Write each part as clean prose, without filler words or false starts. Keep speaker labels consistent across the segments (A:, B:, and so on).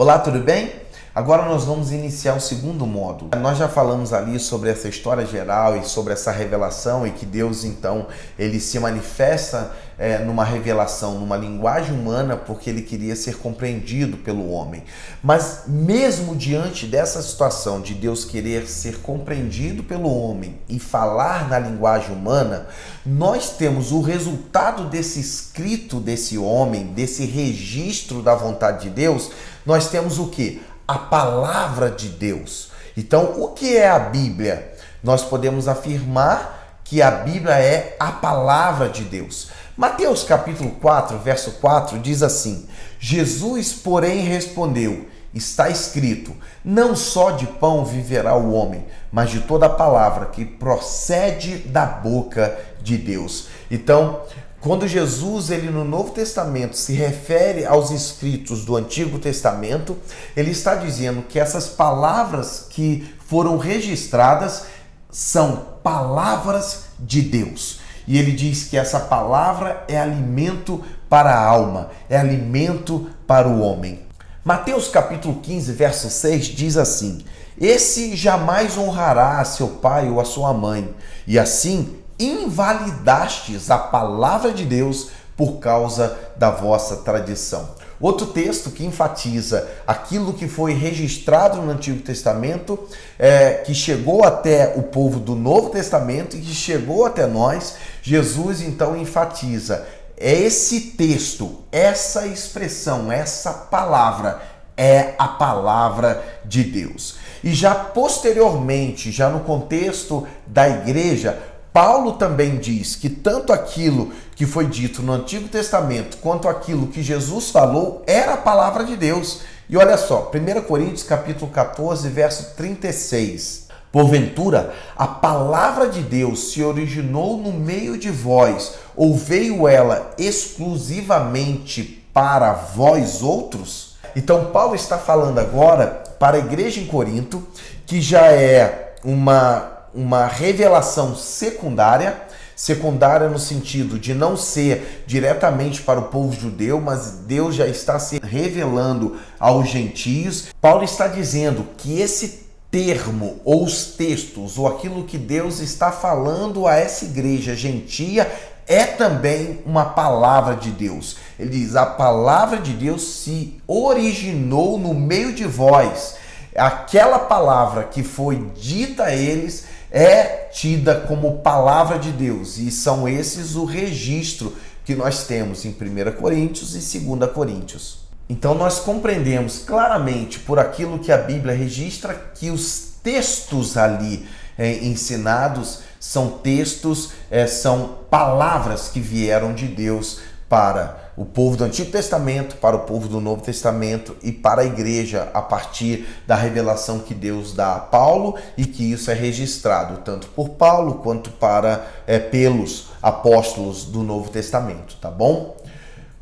A: Olá, tudo bem? Agora nós vamos iniciar o segundo módulo. Nós já falamos ali sobre essa história geral e sobre essa revelação e que Deus, então, ele se manifesta numa revelação, numa linguagem humana, porque ele queria ser compreendido pelo homem. Mas mesmo diante dessa situação de Deus querer ser compreendido pelo homem e falar na linguagem humana, nós temos o resultado desse escrito desse homem, desse registro da vontade de Deus. Nós temos o quê? A palavra de Deus. Então, o que é a Bíblia? Nós podemos afirmar que a Bíblia é a palavra de Deus. Mateus capítulo 4, verso 4 diz assim: Jesus, porém, respondeu: está escrito, não só de pão viverá o homem, mas de toda a palavra que procede da boca de Deus. Então, quando Jesus, ele no Novo Testamento se refere aos escritos do Antigo Testamento, ele está dizendo que essas palavras que foram registradas são palavras de Deus. E ele diz que essa palavra é alimento para a alma, é alimento para o homem. Mateus capítulo 15, verso 6 diz assim: esse jamais honrará a seu pai ou a sua mãe, e assim invalidastes a palavra de Deus por causa da vossa tradição. Outro texto que enfatiza aquilo que foi registrado no Antigo Testamento, que chegou até o povo do Novo Testamento e que chegou até nós, Jesus então enfatiza esse texto, essa expressão, essa palavra é a palavra de Deus. E já posteriormente, já no contexto da igreja, Paulo também diz que tanto aquilo que foi dito no Antigo Testamento quanto aquilo que Jesus falou era a palavra de Deus. E olha só, 1 Coríntios capítulo 14, verso 36. Porventura, a palavra de Deus se originou no meio de vós, ou veio ela exclusivamente para vós outros? Então Paulo está falando agora para a igreja em Corinto, que já é uma revelação secundária no sentido de não ser diretamente para o povo judeu, mas Deus já está se revelando aos gentios. Paulo está dizendo que esse termo, ou os textos, ou aquilo que Deus está falando a essa igreja gentia é também uma palavra de Deus. Ele diz, a palavra de Deus se originou no meio de vós. Aquela palavra que foi dita a eles é tida como palavra de Deus, e são esses o registro que nós temos em 1 Coríntios e 2 Coríntios. Então nós compreendemos claramente por aquilo que a Bíblia registra que os textos ali ensinados são textos, são palavras que vieram de Deus para o povo do Antigo Testamento, para o povo do Novo Testamento e para a igreja a partir da revelação que Deus dá a Paulo, e que isso é registrado tanto por Paulo quanto pelos apóstolos do Novo Testamento, tá bom?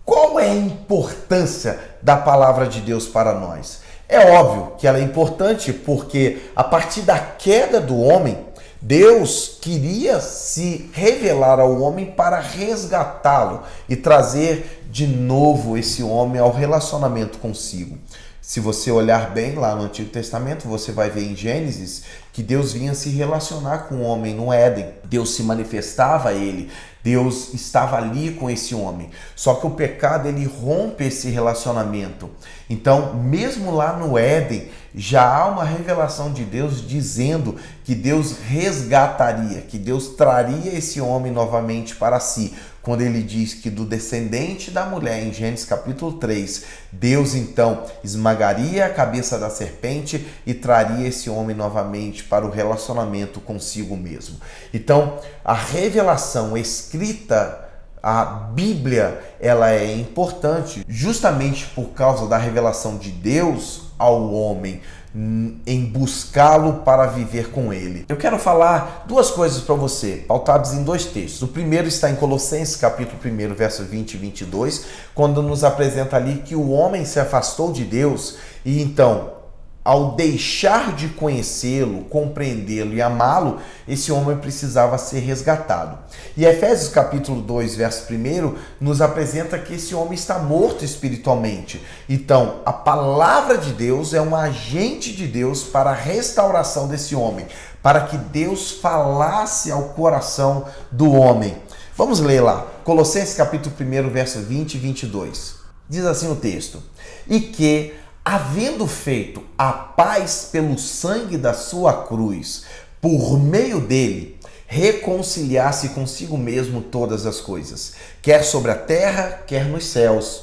A: Qual é a importância da palavra de Deus para nós? É óbvio que ela é importante porque a partir da queda do homem, Deus queria se revelar ao homem para resgatá-lo e trazer de novo esse homem ao relacionamento consigo. Se você olhar bem lá no Antigo Testamento, você vai ver em Gênesis que Deus vinha se relacionar com o homem no Éden. Deus se manifestava a ele, Deus estava ali com esse homem. Só que o pecado, ele rompe esse relacionamento. Então, mesmo lá no Éden, já há uma revelação de Deus dizendo que Deus resgataria, que Deus traria esse homem novamente para si. Quando ele diz que do descendente da mulher, em Gênesis capítulo 3, Deus então esmagaria a cabeça da serpente e traria esse homem novamente para o relacionamento consigo mesmo. Então, a revelação escrita, a Bíblia, ela é importante justamente por causa da revelação de Deus ao homem, em buscá-lo para viver com ele. Eu quero falar duas coisas para você, pautadas em dois textos. O primeiro está em Colossenses capítulo 1, verso 20 e 22, quando nos apresenta ali que o homem se afastou de Deus e então ao deixar de conhecê-lo, compreendê-lo e amá-lo, esse homem precisava ser resgatado. E Efésios capítulo 2, verso 1, nos apresenta que esse homem está morto espiritualmente. Então, a palavra de Deus é um agente de Deus para a restauração desse homem, para que Deus falasse ao coração do homem. Vamos ler lá, Colossenses capítulo 1, verso 20 e 22. Diz assim o texto: e que, havendo feito a paz pelo sangue da sua cruz, por meio dele, reconciliasse consigo mesmo todas as coisas, quer sobre a terra, quer nos céus.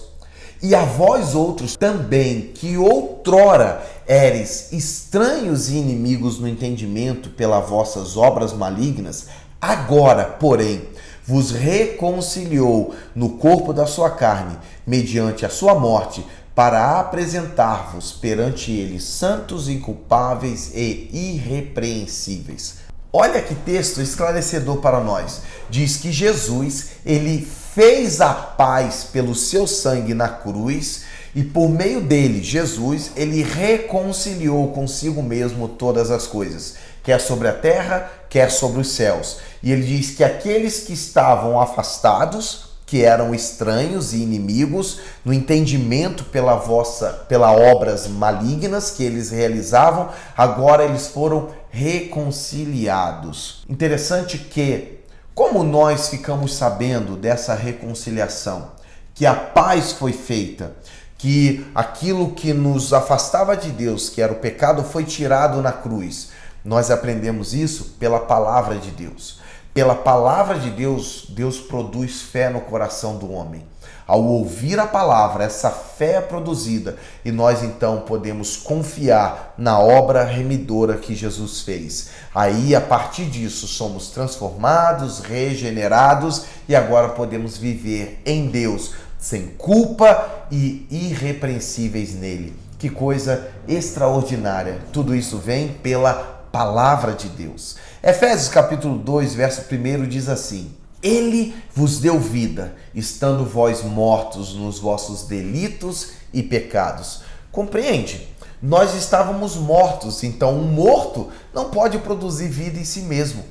A: E a vós outros também, que outrora éreis estranhos e inimigos no entendimento pelas vossas obras malignas, agora, porém, vos reconciliou no corpo da sua carne, mediante a sua morte, para apresentar-vos perante ele santos, inculpáveis e irrepreensíveis. Olha que texto esclarecedor para nós. Diz que Jesus, ele fez a paz pelo seu sangue na cruz e por meio dele, Jesus, ele reconciliou consigo mesmo todas as coisas, quer sobre a terra, quer sobre os céus. E ele diz que aqueles que estavam afastados, que eram estranhos e inimigos no entendimento pelas obras malignas que eles realizavam, agora eles foram reconciliados. Interessante que, como nós ficamos sabendo dessa reconciliação, que a paz foi feita, que aquilo que nos afastava de Deus, que era o pecado, foi tirado na cruz. Nós aprendemos isso pela palavra de Deus. Pela palavra de Deus, Deus produz fé no coração do homem. Ao ouvir a palavra, essa fé é produzida e nós então podemos confiar na obra remidora que Jesus fez. Aí, a partir disso, somos transformados, regenerados e agora podemos viver em Deus, sem culpa e irrepreensíveis nele. Que coisa extraordinária! Tudo isso vem pela palavra de Deus. Efésios capítulo 2, verso 1 diz assim: ele vos deu vida, estando vós mortos nos vossos delitos e pecados. Compreende? Nós estávamos mortos, então um morto não pode produzir vida em si mesmo.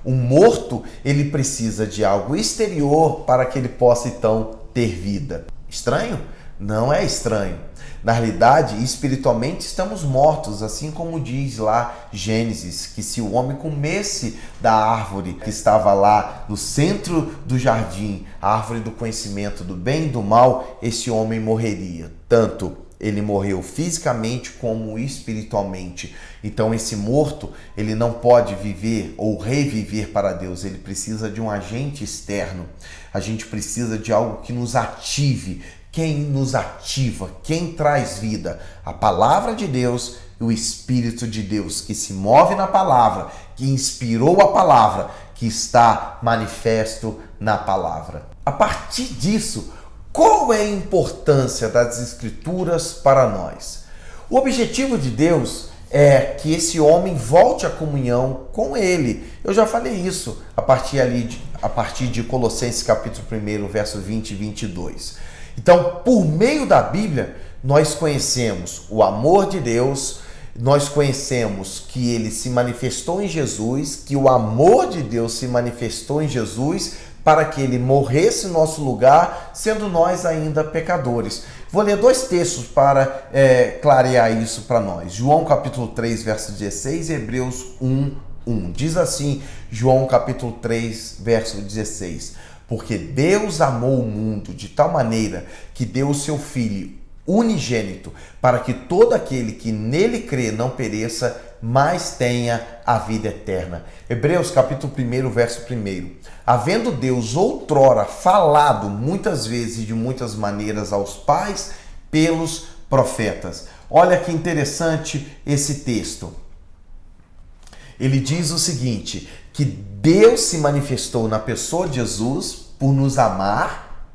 A: Um morto, ele precisa de algo exterior para que ele possa então ter vida. Estranho? Não é estranho. Na realidade, espiritualmente estamos mortos, assim como diz lá Gênesis, que se o homem comesse da árvore que estava lá no centro do jardim, a árvore do conhecimento do bem e do mal, esse homem morreria. Tanto ele morreu fisicamente como espiritualmente. Então esse morto, ele não pode viver ou reviver para Deus, ele precisa de um agente externo. A gente precisa de algo que nos ative. Quem nos ativa, quem traz vida? A palavra de Deus e o Espírito de Deus, que se move na palavra, que inspirou a palavra, que está manifesto na palavra. A partir disso, qual é a importância das Escrituras para nós? O objetivo de Deus é que esse homem volte à comunhão com ele. Eu já falei isso a partir de Colossenses capítulo 1, verso 20 e 22. Então, por meio da Bíblia, nós conhecemos o amor de Deus, nós conhecemos que ele se manifestou em Jesus, que o amor de Deus se manifestou em Jesus para que ele morresse em nosso lugar, sendo nós ainda pecadores. Vou ler dois textos para clarear isso para nós. João capítulo 3, verso 16 e Hebreus 1:1. Diz assim, João capítulo 3, verso 16. Porque Deus amou o mundo de tal maneira que deu o seu Filho unigênito, para que todo aquele que nele crê não pereça, mas tenha a vida eterna. Hebreus capítulo 1, verso 1. Havendo Deus outrora falado muitas vezes e de muitas maneiras aos pais pelos profetas. Olha que interessante esse texto. Ele diz o seguinte, que Deus se manifestou na pessoa de Jesus por nos amar.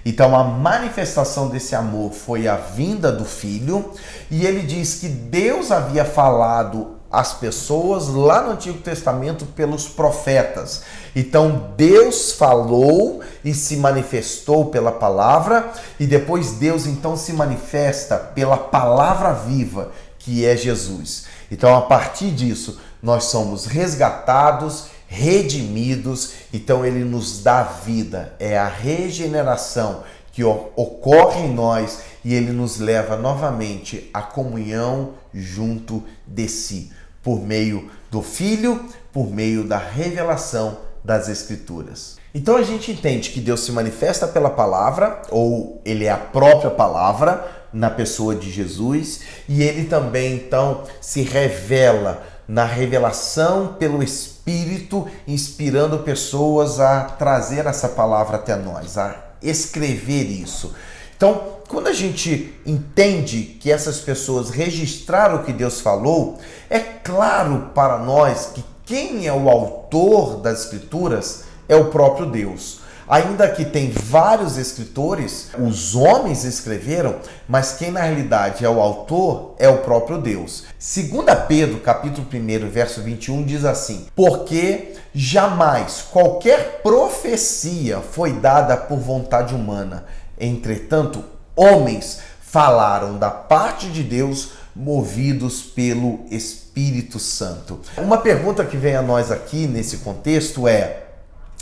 A: Então a manifestação desse amor foi a vinda do Filho. E ele diz que Deus havia falado as pessoas lá no Antigo Testamento pelos profetas. Então Deus falou e se manifestou pela palavra, e depois Deus então se manifesta pela palavra viva, que é Jesus. Então a partir disso nós somos resgatados, redimidos, então ele nos dá vida, é a regeneração que ocorre em nós e ele nos leva novamente à comunhão junto de si, por meio do Filho, por meio da revelação das Escrituras. Então a gente entende que Deus se manifesta pela palavra, ou ele é a própria palavra na pessoa de Jesus, e ele também então se revela na revelação pelo Espírito, inspirando pessoas a trazer essa palavra até nós, a escrever isso. Então, quando a gente entende que essas pessoas registraram o que Deus falou, é claro para nós que quem é o autor das Escrituras é o próprio Deus. Ainda que tem vários escritores, os homens escreveram, mas quem na realidade é o autor é o próprio Deus. 2 Pedro, capítulo 1, verso 21, diz assim: porque jamais qualquer profecia foi dada por vontade humana. Entretanto, homens falaram da parte de Deus, movidos pelo Espírito Santo. Uma pergunta que vem a nós aqui nesse contexto é: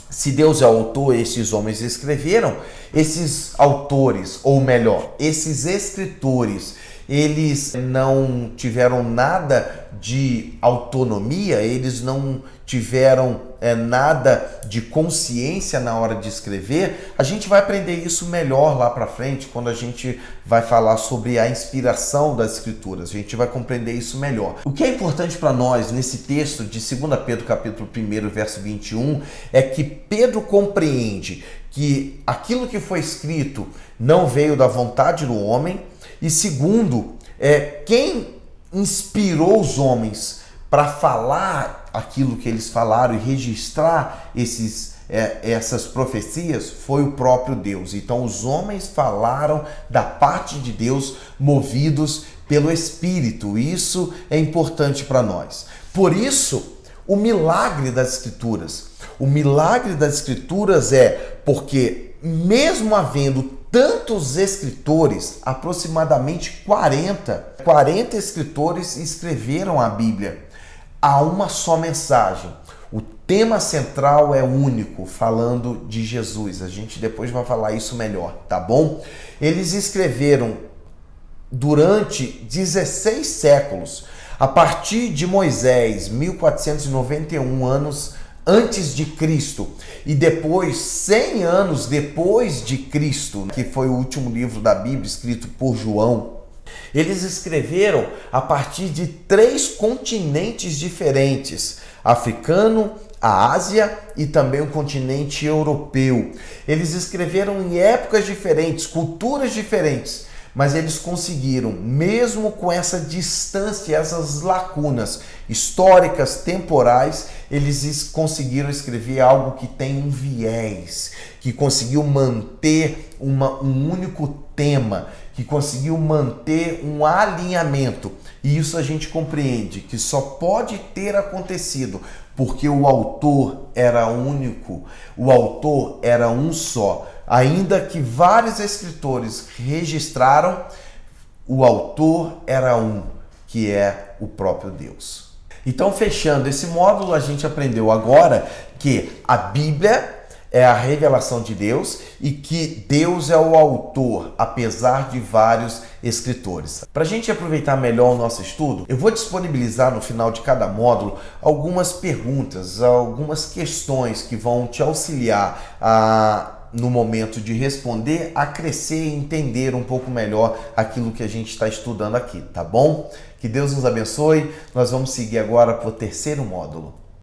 A: se Deus é o autor, esses homens escreveram, esses autores, ou melhor, esses escritores, eles não tiveram nada de autonomia, eles não tiveram nada de consciência na hora de escrever? A gente vai aprender isso melhor lá para frente, quando a gente vai falar sobre a inspiração das Escrituras. A gente vai compreender isso melhor. O que é importante para nós nesse texto de 2 Pedro, capítulo 1, verso 21, é que Pedro compreende que aquilo que foi escrito não veio da vontade do homem, e segundo, quem inspirou os homens para falar aquilo que eles falaram e registrar essas profecias foi o próprio Deus. Então os homens falaram da parte de Deus, movidos pelo Espírito. Isso é importante para nós. Por isso, o milagre das Escrituras. O milagre das Escrituras é porque, mesmo havendo tantos escritores, aproximadamente 40 escritores escreveram a Bíblia, há uma só mensagem. O tema central é único, falando de Jesus. A gente depois vai falar isso melhor, tá bom? Eles escreveram durante 16 séculos, a partir de Moisés, 1491 anos antes de Cristo, e depois 100 anos depois de Cristo, que foi o último livro da Bíblia escrito por João. Eles escreveram a partir de 3 continentes diferentes: africano, a Ásia e também o continente europeu. Eles escreveram em épocas diferentes, culturas diferentes, mas eles conseguiram, mesmo com essa distância, essas lacunas históricas, temporais, eles conseguiram escrever algo que tem um viés, que conseguiu manter um único tema, que conseguiu manter um alinhamento. E isso a gente compreende que só pode ter acontecido porque o autor era único, o autor era um só. Ainda que vários escritores registraram, o autor era um, que é o próprio Deus. Então, fechando esse módulo, a gente aprendeu agora que a Bíblia é a revelação de Deus e que Deus é o autor, apesar de vários escritores. Para a gente aproveitar melhor o nosso estudo, eu vou disponibilizar no final de cada módulo algumas perguntas, algumas questões que vão te auxiliar no momento de responder, a crescer e entender um pouco melhor aquilo que a gente está estudando aqui, tá bom? Que Deus nos abençoe. Nós vamos seguir agora para o terceiro módulo.